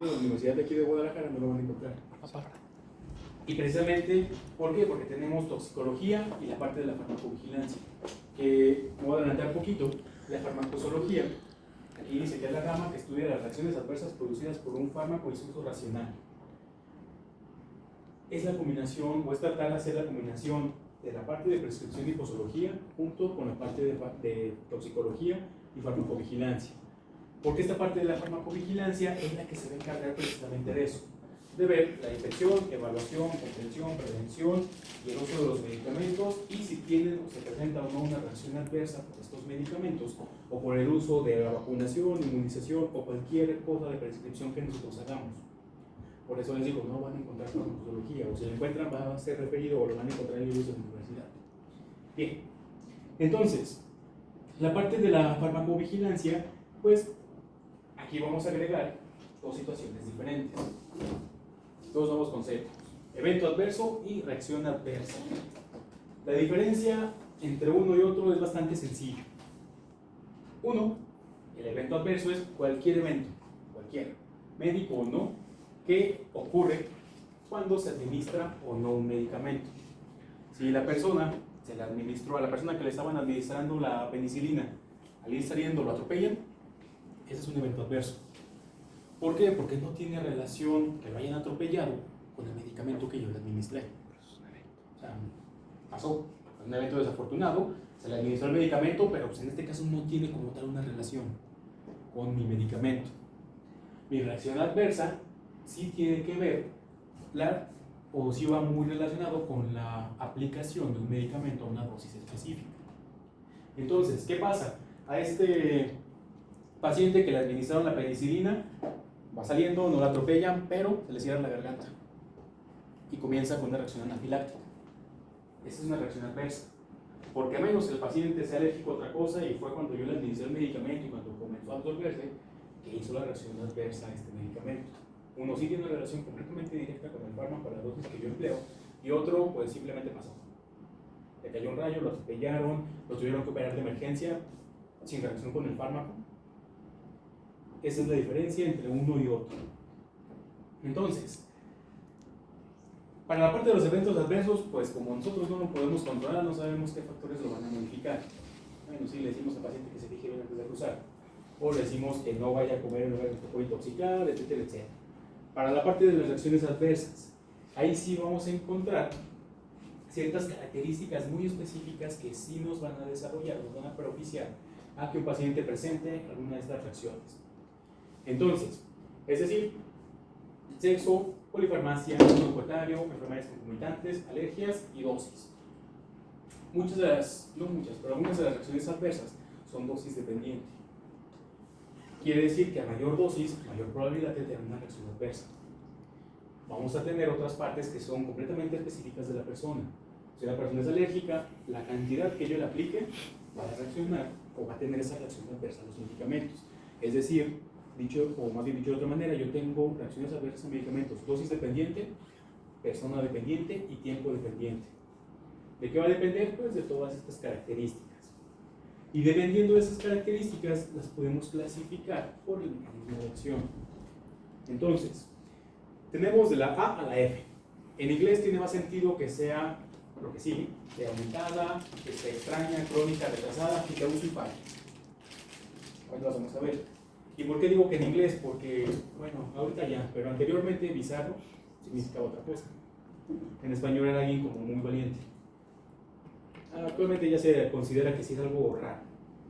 en la Universidad de aquí de Guadalajara no lo van a encontrar. Y precisamente, ¿por qué? Porque tenemos toxicología y la parte de la farmacovigilancia. Que me voy a adelantar un poquito. La farmacozoología, aquí dice que es la rama que estudia las reacciones adversas producidas por un fármaco y su uso racional. Es la combinación, o es tratar de hacer la combinación de la parte de prescripción y posología junto con la parte de toxicología y farmacovigilancia. Porque esta parte de la farmacovigilancia es la que se va a encargar precisamente de eso, de ver la infección, evaluación, contención, prevención y el uso de los medicamentos, y si tienen o se presenta o no una reacción adversa por estos medicamentos o por el uso de la vacunación, inmunización o cualquier cosa de prescripción que nosotros hagamos. Por eso les digo, no van a encontrar farmacología, o si lo encuentran va a ser referido o lo van a encontrar en libros de la universidad. Bien, entonces, la parte de la farmacovigilancia, pues aquí vamos a agregar dos situaciones diferentes, dos nuevos conceptos: evento adverso y reacción adversa. La diferencia entre uno y otro es bastante sencilla. Uno, el evento adverso es cualquier evento, cualquier, médico o no, que ocurre cuando se administra o no un medicamento. Si la persona se le administró a la persona que le estaban administrando la penicilina, al ir saliendo lo atropellan, ese es un evento adverso. ¿Por qué? Porque no tiene relación que lo hayan atropellado con el medicamento que yo le administré. O sea, pasó, fue un evento desafortunado, se le administró el medicamento, pero pues en este caso no tiene como tal una relación con mi medicamento. Mi reacción adversa sí tiene que ver, o sí va muy relacionado con la aplicación de un medicamento a una dosis específica. Entonces, ¿qué pasa? A este paciente que le administraron la penicilina, va saliendo, no la atropellan, pero se le cierra la garganta y comienza con una reacción anafiláctica. Esa es una reacción adversa, porque a menos que el paciente sea alérgico a otra cosa, y fue cuando yo le administré el medicamento y cuando comenzó a absorberse, que hizo la reacción adversa a este medicamento. Uno sí tiene una relación completamente directa con el fármaco para la dosis que yo empleo, y otro pues simplemente pasó. Le cayó un rayo, lo atropellaron, lo tuvieron que operar de emergencia sin relación con el fármaco. Esa es la diferencia entre uno y otro. Entonces, para la parte de los eventos adversos, pues como nosotros no lo podemos controlar, no sabemos qué factores lo van a modificar. Bueno, sí, le decimos al paciente que se fije bien antes de cruzar, o le decimos que no vaya a comer en lugares que puede intoxicar, etcétera, etcétera. Para la parte de las reacciones adversas, ahí sí vamos a encontrar ciertas características muy específicas que sí nos van a desarrollar, nos van a propiciar a que un paciente presente alguna de estas reacciones. Entonces, es decir, sexo, polifarmacia, grupo etario, enfermedades concomitantes, alergias y dosis. Muchas de las, no muchas, pero algunas de las reacciones adversas son dosis dependientes. Quiere decir que a mayor dosis, mayor probabilidad de tener una reacción adversa. Vamos a tener otras partes que son completamente específicas de la persona. Si la persona es alérgica, la cantidad que yo le aplique va a reaccionar o va a tener esa reacción adversa a los medicamentos. Es decir, dicho, o más bien dicho de otra manera, yo tengo reacciones adversas a medicamentos: dosis dependiente, persona dependiente y tiempo dependiente. ¿De qué va a depender? Pues de todas estas características. Y dependiendo de esas características, las podemos clasificar por el mecanismo de acción. Entonces, tenemos de la A a la F. En inglés tiene más sentido que sea lo que sigue: de aumentada, que sea extraña, crónica, retrasada, y de uso y fallo. Ahora las vamos a ver. ¿Y por qué digo que en inglés? Porque, bueno, ahorita ya, pero anteriormente bizarro significaba otra cosa. En español era alguien como muy valiente. Actualmente ya se considera que sí es algo raro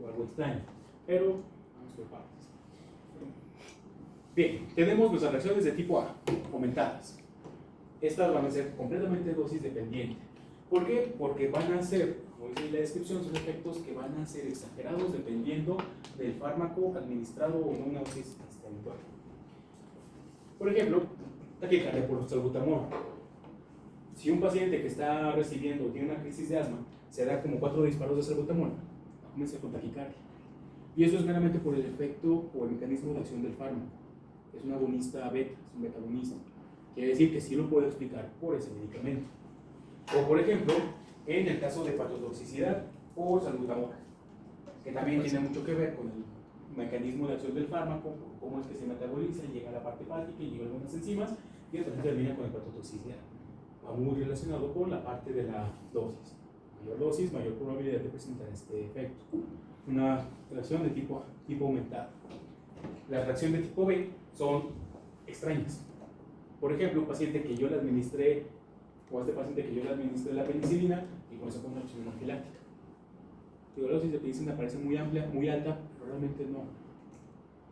o algo extraño, pero vamos por partes. Bien, tenemos nuestras reacciones de tipo A, aumentadas. Estas van a ser completamente dosis dependientes. ¿Por qué? Porque van a ser, como dice la descripción, son efectos que van a ser exagerados dependiendo del fármaco administrado o no una dosis habitual. Por ejemplo, taquicardia por salbutamol. Si un paciente que está recibiendo tiene una crisis de asma, se da como 4 disparos de salbutamol, comienza con taquicardia. Y eso es meramente por el efecto o el mecanismo de acción del fármaco. Es un agonista beta, es un beta-agonista. Quiere decir que sí lo puedo explicar por ese medicamento. O por ejemplo, en el caso de hepatotoxicidad por salbutamol, que también tiene mucho que ver con el mecanismo de acción del fármaco, cómo es que se metaboliza, llega a la parte hepática y llega a algunas enzimas y después termina con hepatotoxicidad. Va muy relacionado con la parte de la dosis. Mayor dosis, mayor probabilidad de presentar este efecto. Una reacción de tipo aumentado. Las reacciones de tipo B son extrañas. Por ejemplo, un paciente que yo le administré, o a este paciente que yo le administré la penicilina y comenzó con una reacción anafiláctica. La dosis de penicilina parece muy amplia, muy alta, pero realmente no.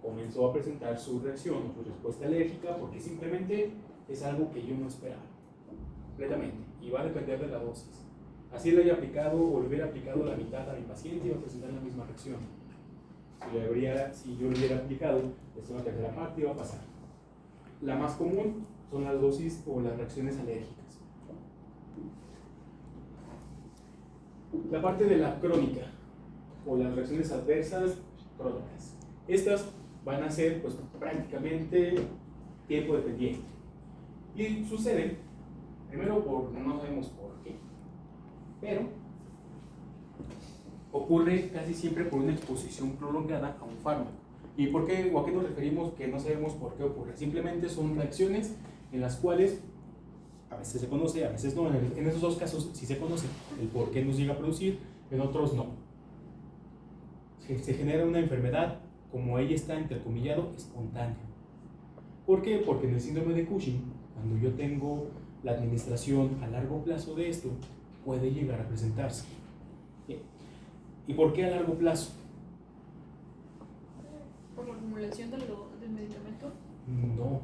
Comenzó a presentar su reacción o su respuesta alérgica porque simplemente es algo que yo no esperaba, completamente, y va a depender de la dosis. Así le haya aplicado o le hubiera aplicado la mitad a mi paciente, iba a presentar la misma reacción. Si yo le hubiera aplicado una tercera parte, iba a pasar. La más común son las dosis o las reacciones alérgicas. La parte de la crónica o las reacciones adversas crónicas. Estas van a ser pues, prácticamente tiempo dependiente. Y suceden, primero no sabemos por qué, pero ocurre casi siempre por una exposición prolongada a un fármaco. ¿Y por qué, o a qué nos referimos que no sabemos por qué ocurre? Simplemente son reacciones en las cuales a veces se conoce, a veces no. En esos dos casos sí se conoce el por qué nos llega a producir, en otros no. Se genera una enfermedad, como ella está entrecomillado, espontánea. ¿Por qué? Porque en el síndrome de Cushing, cuando yo tengo la administración a largo plazo de esto, puede llegar a presentarse. Bien. ¿Y por qué a largo plazo? ¿Por la acumulación del medicamento? No.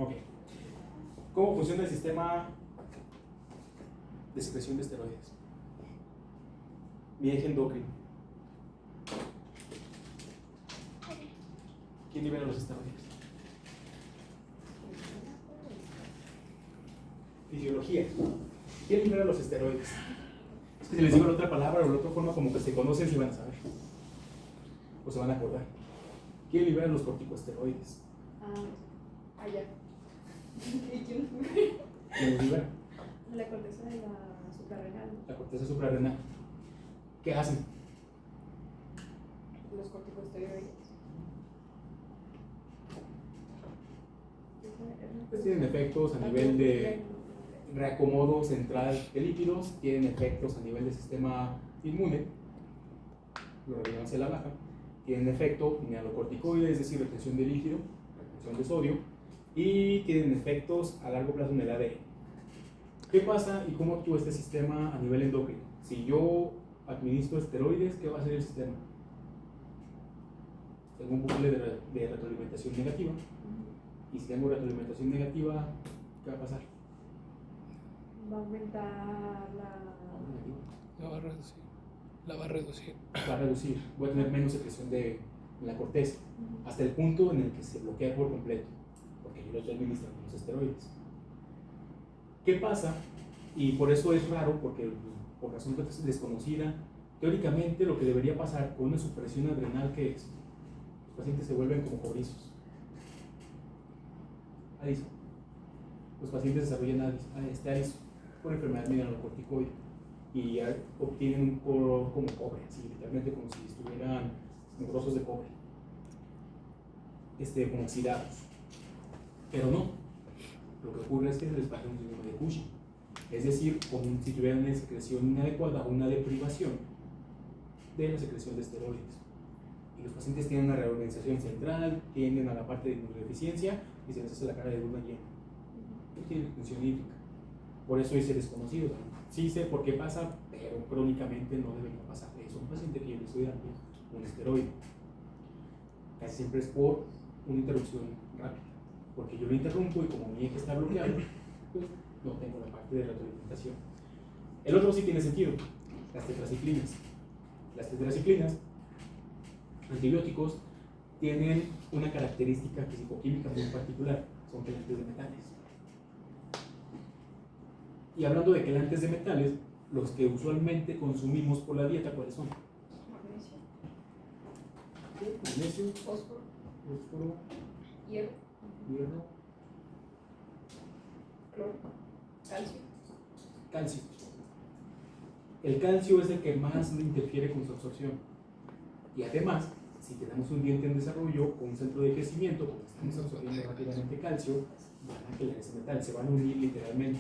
Ok. ¿Cómo funciona el sistema de secreción de esteroides? Mi eje endocrino. ¿Quién libera los esteroides? Fisiología. ¿Quién libera los esteroides? Es que si les digo la otra palabra o la otra forma como que se conocen, se van a saber. O se van a acordar. ¿Quién libera los corticosteroides? Allá. ¿Quién los libera? La corteza de la suprarrenal. La corteza suprarrenal. ¿Qué hacen? Los corticosteroides. Pues tienen efectos a nivel de reacomodo central de lípidos, tienen efectos a nivel del sistema inmune, lo rellevan hacia la baja, tienen efecto mineralocorticoide, es decir, retención de líquido, retención de sodio, y tienen efectos a largo plazo en el ADN. ¿Qué pasa y cómo actúa este sistema a nivel endocrino? Si yo administro esteroides, ¿qué va a hacer el sistema? Tengo un bucle de retroalimentación negativa, y si tengo retroalimentación negativa, ¿qué va a pasar? Va a aumentar La va a reducir. La va a reducir. Va a reducir, voy a tener menos secreción de la corteza, hasta el punto en el que se bloquea por completo, porque yo lo estoy administrando los esteroides. ¿Qué pasa? Y por eso es raro, porque por razón desconocida, teóricamente lo que debería pasar con una supresión adrenal, ¿qué es? Los pacientes se vuelven como cobrizos. ADISO. Los pacientes desarrollan ADISO por enfermedad mineralocorticoide y obtienen un color como cobre, así, literalmente como si estuvieran mugrosos de cobre, como oxidados. Pero no, lo que ocurre es que se les pasa un síndrome de Cushing, es decir, si tuvieran una secreción inadecuada o una deprivación de la secreción de esteroides. Y los pacientes tienen una reorganización central, tienden a la parte de inmunodeficiencia y se les hace la cara de luna llena. No tiene función hídrica. Por eso es desconocido. Sí sé por qué pasa, pero crónicamente no debería pasar. Es un paciente que yo le estoy dando un esteroide. Casi siempre es por una interrupción rápida. Porque yo lo interrumpo y como mi eje está bloqueado, pues no tengo la parte de retroalimentación. El otro sí tiene sentido, las tetraciclinas. Las tetraciclinas, antibióticos, tienen una característica fisicoquímica muy particular, son quelantes de metales. Y hablando de quelantes de metales, los que usualmente consumimos por la dieta, ¿cuáles son? magnesio, Magnesio, fósforo, hierro, cloro, calcio. calcio. El calcio es el que más interfiere con su absorción. Y además, si tenemos un diente en desarrollo o un centro de crecimiento, como estamos absorbiendo rápidamente calcio, van a generar ese metal, se van a unir literalmente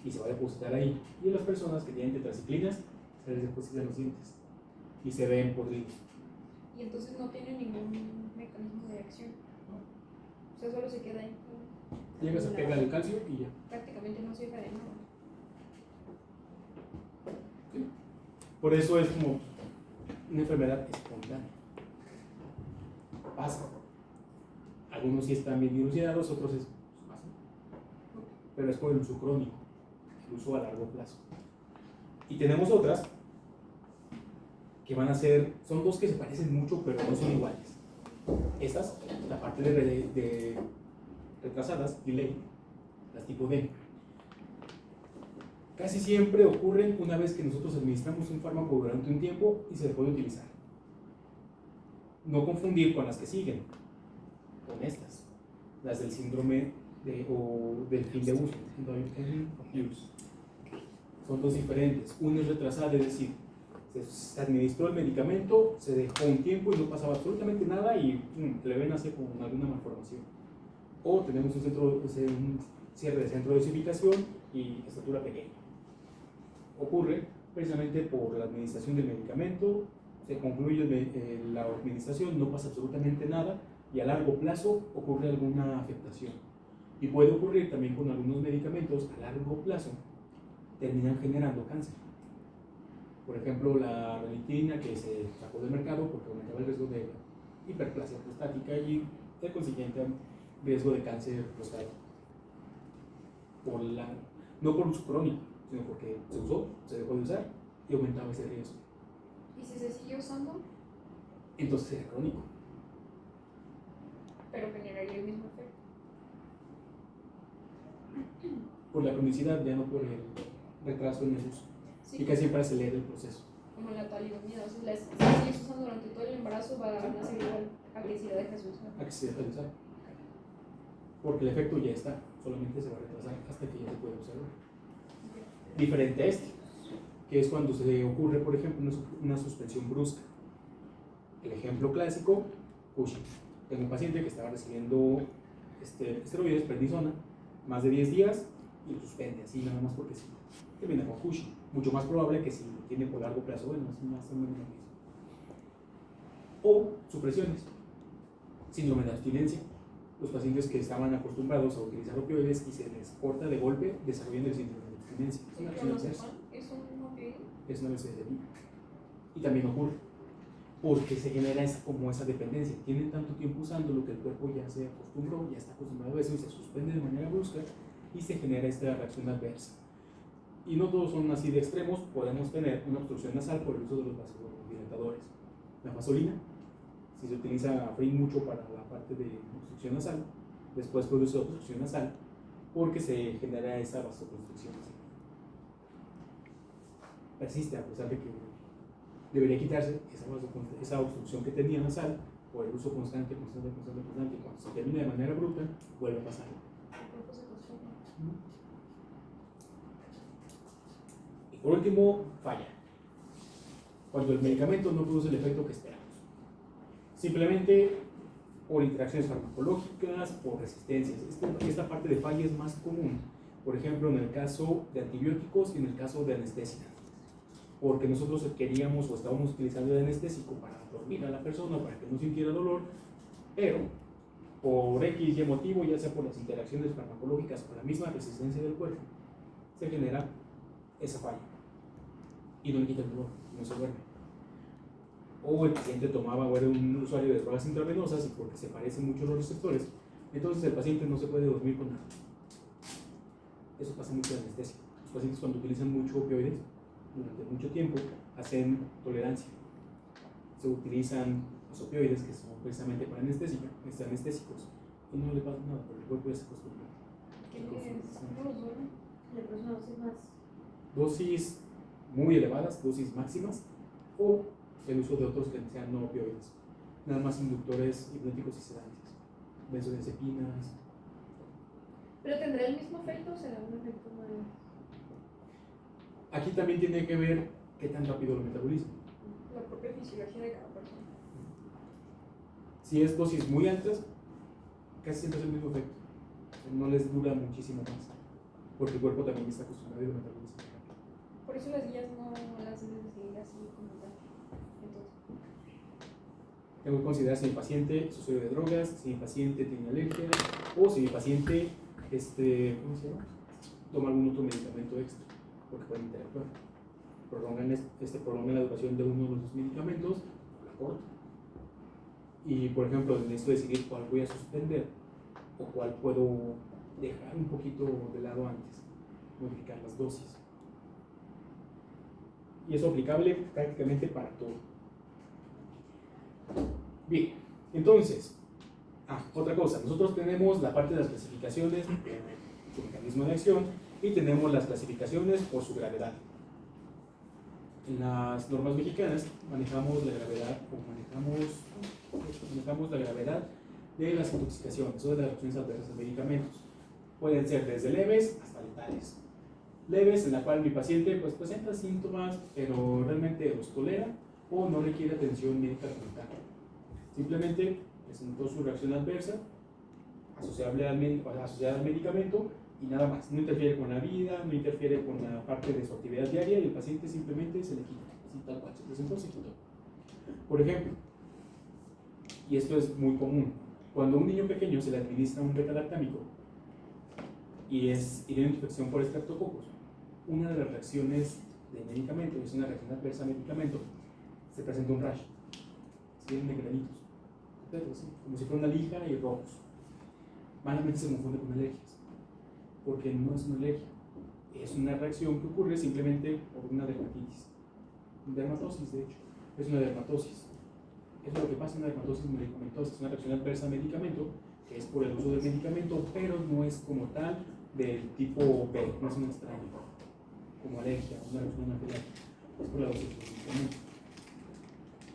y se va a depositar ahí. Y en las personas que tienen tetraciclinas, se les depositan los dientes y se ven podridos. Y entonces no tiene ningún mecanismo de acción. O sea, solo se queda ahí. Llegas a pegar el calcio y ya. Prácticamente no sirve de nada. ¿Sí? Por eso es como una enfermedad espontánea. Pasa. Algunos sí están bien dilucidados, otros es pasa. Pero es por el uso crónico, el uso a largo plazo. Y tenemos otras que van a ser, son dos que se parecen mucho, pero no son iguales. Estas, la parte de retrasadas, delay, las tipo D. Casi siempre ocurren una vez que nosotros administramos un fármaco durante un tiempo y se dejó de utilizar. No confundir con las que siguen, con estas, las del síndrome o del fin de uso, end of use. Son dos diferentes. Uno es retrasada, es decir, se administró el medicamento, se dejó un tiempo y no pasaba absolutamente nada y le ven así con alguna malformación. O tenemos un cierre de centro de dosificación y estatura pequeña. Ocurre precisamente por la administración del medicamento, se concluye la administración, no pasa absolutamente nada y a largo plazo ocurre alguna afectación. Y puede ocurrir también con algunos medicamentos a largo plazo, terminan generando cáncer. Por ejemplo, la ranitidina, que se sacó del mercado porque aumentaba el riesgo de hiperplasia prostática y el consiguiente riesgo de cáncer prostático. No por uso crónico, sino porque se usó, se dejó de usar y aumentaba ese riesgo. ¿Y si se sigue usando? Entonces era crónico. Pero generaría el mismo efecto. Por la cronicidad, ya no por el retraso en el uso. Sí, Y casi siempre acelera el proceso. como la talidomida, o sea, si la sigues usando durante todo el embarazo va a ser igual a que si la dejas de usar. A que se deja de usar. Porque el efecto ya está, solamente se va a retrasar hasta que ya se puede observar. Diferente a este, que es cuando se ocurre, por ejemplo, una suspensión brusca. El ejemplo clásico, Cushing. Tengo un paciente que estaba recibiendo esteroides, prednisona, más de 10 días y lo suspende, así nada más porque sí. Termina con Cushing. Mucho más probable que si lo tiene por largo plazo, bueno, es más o menos lo mismo. O supresiones, síndrome de abstinencia. Los pacientes que estaban acostumbrados a utilizar opioides y se les corta de golpe, desarrollan el síndrome de abstinencia. Es una reacción adversa. ¿Es un opioide? Es una benzodiazepina. Y también ocurre porque se genera esa dependencia. Tienen tanto tiempo usándolo que el cuerpo ya se acostumbró, ya está acostumbrado a eso y se suspende de manera brusca y se genera esta reacción adversa. Y no todos son así de extremos, podemos tener una obstrucción nasal por el uso de los vasodilatadores. La fasolina, si se utiliza Afrin mucho para la parte de obstrucción nasal, después produce obstrucción nasal porque se genera esa vasoconstricción. Persiste a pesar de que debería quitarse esa obstrucción que tenía nasal por el uso constante, y cuando se termina de manera bruta, vuelve a pasar. El cuerpo se acostumbra. Y por último, falla. Cuando el medicamento no produce el efecto que esperamos. Simplemente por interacciones farmacológicas, por resistencias. Esta parte de falla es más común, por ejemplo, en el caso de antibióticos y en el caso de anestesia. Porque nosotros queríamos o estábamos utilizando el anestésico para dormir a la persona, para que no sintiera dolor, pero por X y motivo, ya sea por las interacciones farmacológicas o la misma resistencia del cuerpo, se genera esa falla y no le quita el dolor, no se duerme. O el paciente tomaba o era un usuario de drogas intravenosas y porque se parecen mucho los receptores, entonces el paciente no se puede dormir con nada. Eso pasa mucho en anestesia. Los pacientes cuando utilizan mucho opioides durante mucho tiempo hacen tolerancia. Se utilizan los opioides que son precisamente para anestésicos y no le pasa nada porque el cuerpo ya se acostumbra. ¿Cómo los duerme? Le pones una dosis más. Dosis muy elevadas, dosis máximas, o el uso de otros que sean no opioides, nada más inductores hipnóticos y sedantes, benzodiazepinas. ¿Pero tendrá el mismo efecto o será un efecto más? Aquí también tiene que ver qué tan rápido lo metabolismo. La propia fisiología de cada persona. Si es dosis muy altas, casi siempre es el mismo efecto. No les dura muchísimo más, porque el cuerpo también está acostumbrado a ir metabolismo. Por eso las guías no las debes de seguir así como tal. Entonces, Tengo que considerar si mi paciente es usuario de drogas, si mi paciente tiene alergia, o si mi paciente ¿cómo se llama? Toma algún otro medicamento extra, porque pueden interactuar. Prolongan la duración de uno de los medicamentos, la corta. Y por ejemplo, necesito decidir cuál voy a suspender o cuál puedo dejar un poquito de lado antes, modificar las dosis. Y eso es aplicable prácticamente para todo. Bien, entonces, otra cosa, nosotros tenemos la parte de las clasificaciones, su mecanismo de acción, y tenemos las clasificaciones por su gravedad. En las normas mexicanas manejamos la gravedad de las intoxicaciones o de las reacciones adversas a medicamentos. Pueden ser desde leves hasta letales. Leves, en la cual mi paciente pues presenta síntomas, pero realmente los tolera o no requiere atención médica frontal. Simplemente presentó su reacción adversa asociada al medicamento y nada más. No interfiere con la vida, no interfiere con la parte de su actividad diaria y el paciente simplemente se le quita, así tal cual, se presentó, se quitó. Por ejemplo, y esto es muy común, cuando a un niño pequeño se le administra un beta-lactámico y tiene una infección por estreptococos, una de las reacciones del medicamento, es una reacción adversa al medicamento, se presenta un rash, se vienen de granitos, como si fuera una lija y rojos. Malamente se confunde con alergias, porque no es una alergia, es una reacción que ocurre simplemente por una dermatitis, dermatosis de hecho, es una dermatosis. Es lo que pasa en una dermatosis medicamentosa, es una reacción adversa al medicamento, que es por el uso del medicamento, pero no es como tal del tipo B, no es un extraño, como alergia, una reacción anafiláctica, es por la dosis del medicamento.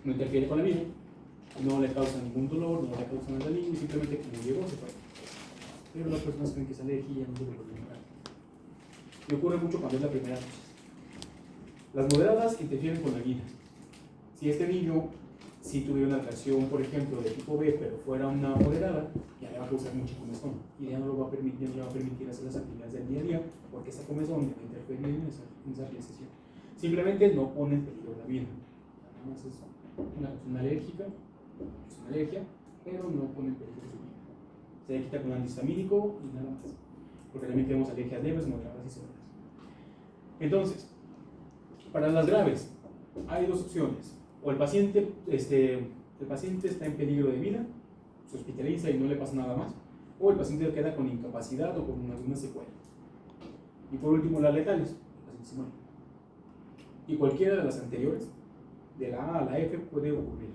No interfiere con la vida, no le causa ningún dolor, no le causa nada al niño, simplemente como llegó se fue. Pero las personas creen que es alergia y ya no se vuelve a llamar. Y ocurre mucho cuando es la primera dosis. Las moderadas interfieren con la vida. Si este niño si tuviera una reacción, por ejemplo, de tipo B, pero fuera una moderada, ya le va a causar mucha comezón y ya no le va a permitir hacer las actividades del día a día, porque esa comezón le va a interferir en esa realización. Simplemente no pone en peligro la vida. Nada más es una reacción alérgica, es una alergia, pero no pone en peligro su vida. Se le quita con antihistamínico y nada más, porque también tenemos alergias leves, moderadas y severas. Entonces, para las graves, hay dos opciones. O el paciente está en peligro de vida, se hospitaliza y no le pasa nada más, o el paciente queda con incapacidad o con alguna secuela. Y por último, las letales, el paciente se muere. Y cualquiera de las anteriores, de la A a la F, puede ocurrir.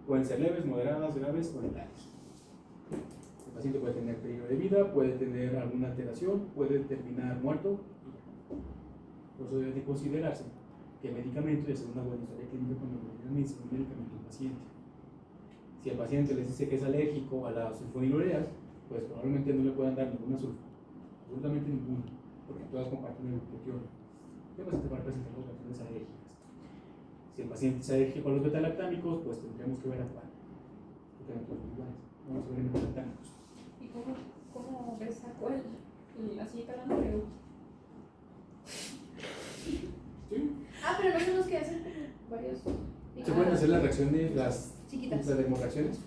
Pueden ser leves, moderadas, graves o letales. El paciente puede tener peligro de vida, puede tener alguna alteración, puede terminar muerto. Por eso debe de considerarse que el medicamento y hacer una buena historia clínica cuando le dan un medicamento al paciente. Si el paciente les dice que es alérgico a las sulfonilureas, pues probablemente no le puedan dar ninguna sulfa, absolutamente ninguna, porque todas comparten el glutión. El paciente va a presentar las reacciones alérgicas. Si el paciente es alérgico a los beta-lactámicos, pues tendremos que ver a cuál, porque no todos son iguales, vamos a ver en beta-lactámicos. ¿Y cómo ves a cuál? Así calando, creo. ¿Sí? Pero no son los que hacen varios. Se pueden hacer las reacciones, las chiquitas, las dermoreacciones,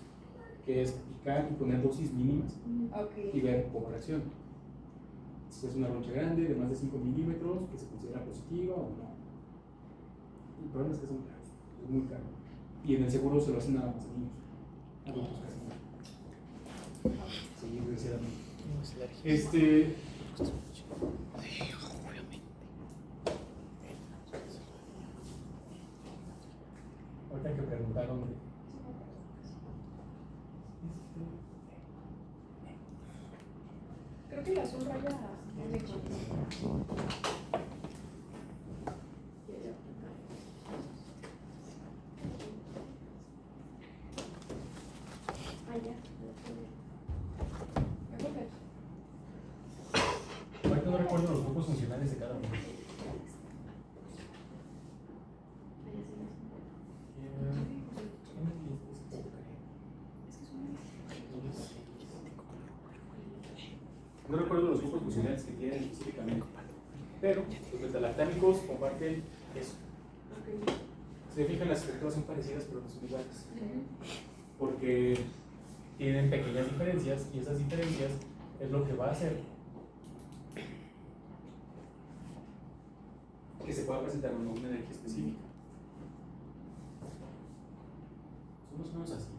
que es picar y poner dosis mínimas y ver cómo reacciona. Si es una roncha grande de más de 5 milímetros, que se considera positiva o no. El problema es que son caros, es muy caro. Y en el seguro se lo hacen nada más a niños, adultos casi no. Sí, desgraciadamente. Ahorita que preguntaron creo que el azul raya leche. ahorita no recuerdo los grupos funcionales de cada uno. No recuerdo los grupos funcionales que tienen específicamente, pero los betalactámicos comparten eso. Si se fijan, las estructuras son parecidas, pero no son iguales, porque tienen pequeñas diferencias y esas diferencias es lo que va a hacer que se pueda presentar una energía específica. Son más o menos así.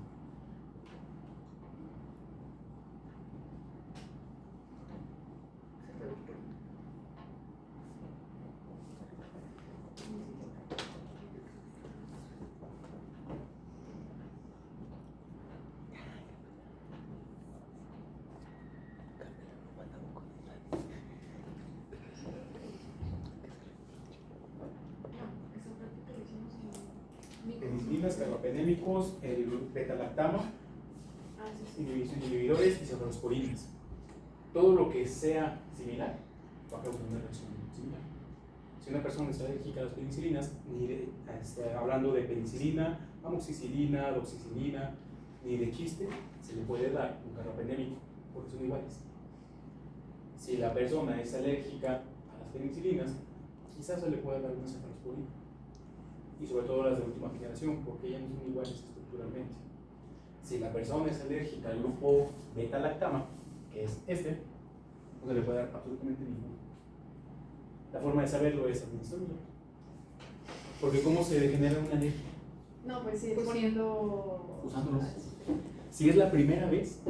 Penicilinas, carbapenémicos, el beta-lactama, inhibidores y cefalosporinas. Todo lo que sea similar va a causar una reacción similar. Si una persona está alérgica a las penicilinas, hablando de penicilina, amoxicilina, doxicilina, ni de chiste, se le puede dar un carbapenémico, porque son iguales. Si la persona es alérgica a las penicilinas, quizás se le pueda dar una cefalosporina. Y sobre todo las de última generación, porque ellas no son iguales estructuralmente. Si la persona es alérgica al grupo beta-lactama, que es este, no se le puede dar absolutamente ninguno. La forma de saberlo es administrándolo. Porque ¿cómo se degenera una alergia? No, pues sí, poniendo... Usándolos. Si es la primera vez,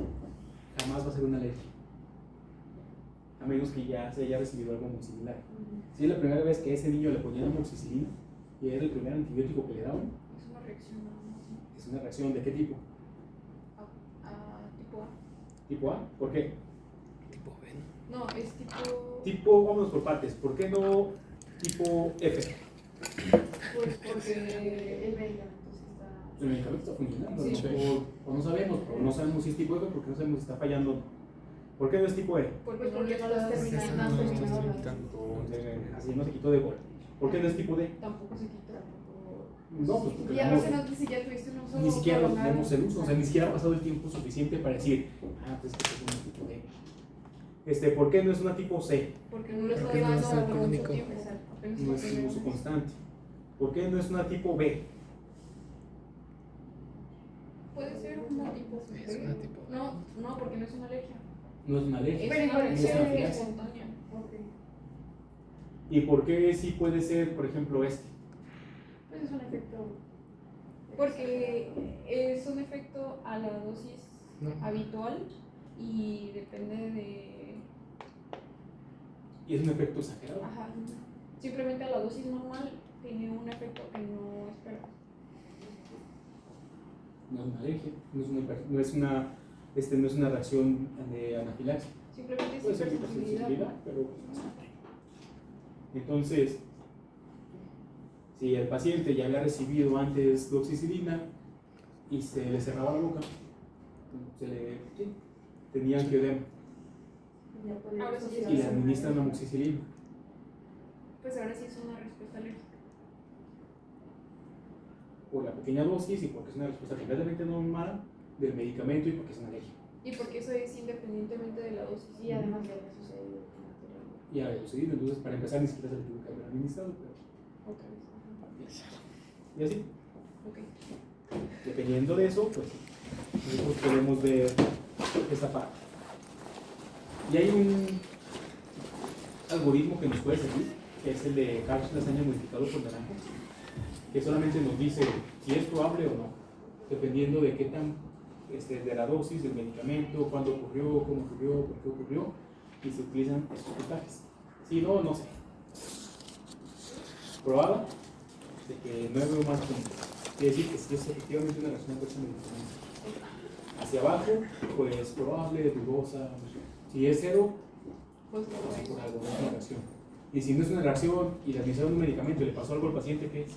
jamás va a ser una alergia. A menos que ya se haya recibido algo muy similar. Si es la primera vez que a ese niño le ponían amoxicilina, y era el primer antibiótico que le daban, Es una reacción nada más. es una reacción ¿de qué tipo? Tipo A. ¿Tipo A? ¿Por qué? Tipo B, ¿no? No, es tipo. Tipo, vámonos por partes. ¿Por qué no tipo F? Pues porque el medicamento sí está... El medicamento está funcionando, Sí. ¿no? O no sabemos, o no sabemos si es tipo F porque no sabemos si está fallando o no. ¿Por qué no es tipo E? Porque Pues no porque le no lo has estás terminado, no no has lo estás terminado la- limitando. Así no se quitó de gol. ¿Por qué no es tipo D? Tampoco se quita. No, pues porque Y a no- veces no sé si ya tuviste un uso ni siquiera lo prolongado. tenemos en uso, o sea, ni siquiera ha pasado el tiempo suficiente para decir, pues que es una tipo D. ¿Por qué no es una tipo C? Porque no lo estás Porque no es dando por mucho crónico. tiempo. Exacto. Apenas No por es un primera uso vez. constante. ¿Por qué no es una tipo B? Puede ser una tipo Es una tipo B. No, porque no es una alergia. No es una alergia. Es Pero una igual reacción es anafilaxia. espontánea. Ok. ¿Y por qué sí puede ser, por ejemplo, Pues es un efecto... Porque es un efecto a la dosis No. habitual y depende de. Y es un efecto exagerado. Ajá. Simplemente a la dosis normal tiene un efecto que no esperas. No es una alergia, no es una reacción de anafilaxia. Simplemente es Puede ser hipersensibilidad. hipersensibilidad, pero pues, entonces, si el paciente ya había recibido antes doxicilina y se le cerraba la boca, tenían que ver Ya podría Ahora sí asociarse y le a- administran amoxicilina. Pues ahora sí es una respuesta alérgica. Por la pequeña dosis y porque es una respuesta completamente normal del medicamento y porque es una alergia. Y porque eso es independientemente de la dosis. Y además ya había sucedido anteriormente. Y a la doxicilina, entonces para empezar ni siquiera se le tuvo que haber administrado, pero Otra vez. Ajá. y así. Ok. Dependiendo de eso, pues nosotros podemos ver esta parte. Y hay un algoritmo que nos puede servir, que es el de Carlos Lasaña modificado por Naranjo, que solamente nos dice si es probable o no, dependiendo de qué tan de la dosis del medicamento, cuándo ocurrió, cómo ocurrió, por qué ocurrió, y se utilizan esos puntajes. Si no, no sé. Probada de que 9 o más puntos. Quiere decir que si es efectivamente una reacción adversa al medicamento. Hacia abajo, pues probable, dudosa. Si es 0, Pues pues no por es. algo, no es una reacción. Y si no es una reacción y le administraron un medicamento y le pasó algo al paciente, ¿qué es?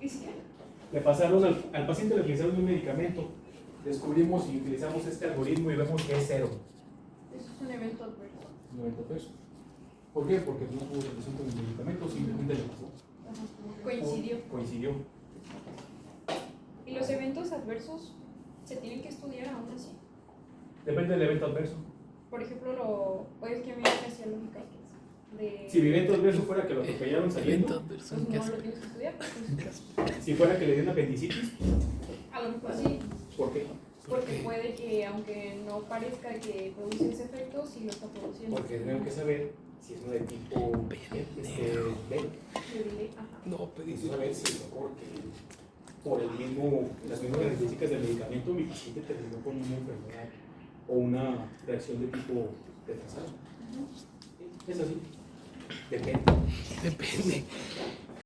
¿Y si qué? Le pasaron al paciente le utilizaron un medicamento, descubrimos y utilizamos este algoritmo y vemos que es 0. Eso es un evento adverso. 90 pesos. ¿Por qué? Porque no tuvo relación con el medicamento, simplemente le pasó. Coincidió. Coincidió. ¿Y los eventos adversos se tienen que estudiar aún así? Depende del evento adverso. por ejemplo, es que a mí me hacía lógica de... Si vive en todo el verso fuera que lo atropellaron saliendo, Pues no lo tienes que estudiar. Pues, si fuera que le dio una apendicitis, a lo mejor sí, ¿por qué? porque puede que aunque no parezca que produce ese efecto, sí lo está produciendo. Porque tenemos que saber si es uno de tipo B. De delay, ajá. No, Necesito saber si es porque por las mismas características del medicamento mi paciente terminó con una enfermedad o una reacción de tipo retrasado. Es así. Depende. Depende.